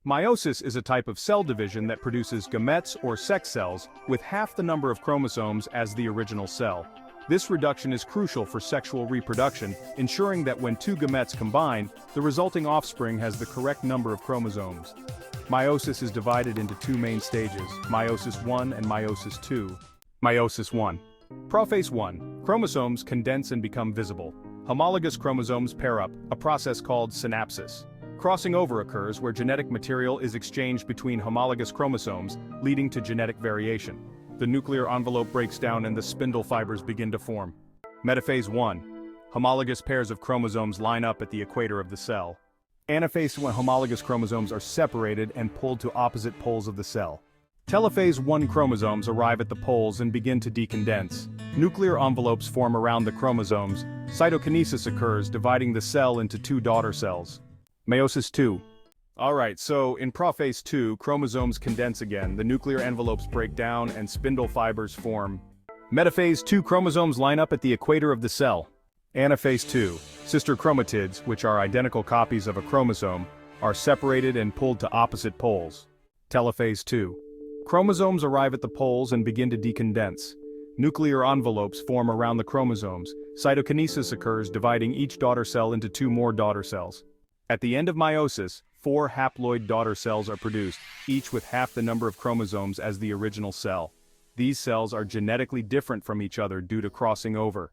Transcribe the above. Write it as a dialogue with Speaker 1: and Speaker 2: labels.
Speaker 1: Meiosis is a type of cell division that produces gametes or sex cells with half the number of chromosomes as the original cell. This reduction is crucial for sexual reproduction, ensuring that when two gametes combine, the resulting offspring has the correct number of chromosomes. Meiosis is divided into two main stages, meiosis I and meiosis II. Meiosis I. Prophase I. Chromosomes condense and become visible. Homologous chromosomes pair up, a process called synapsis. Crossing over occurs where genetic material is exchanged between homologous chromosomes, leading to genetic variation. The nuclear envelope breaks down and the spindle fibers begin to form. Metaphase I. Homologous pairs of chromosomes line up at the equator of the cell. Anaphase I. Homologous chromosomes are separated and pulled to opposite poles of the cell. Telophase I. Chromosomes arrive at the poles and begin to decondense. Nuclear envelopes form around the chromosomes. Cytokinesis occurs, dividing the cell into two daughter cells. Meiosis II. Alright, so in prophase II, chromosomes condense again, the nuclear envelopes break down and spindle fibers form. Metaphase II. Chromosomes line up at the equator of the cell. Anaphase II. Sister chromatids, which are identical copies of a chromosome, are separated and pulled to opposite poles. Telophase II. Chromosomes arrive at the poles and begin to decondense. Nuclear envelopes form around the chromosomes. Cytokinesis occurs, dividing each daughter cell into two more daughter cells. At the end of meiosis, 4 haploid daughter cells are produced, each with half the number of chromosomes as the original cell. These cells are genetically different from each other due to crossing over.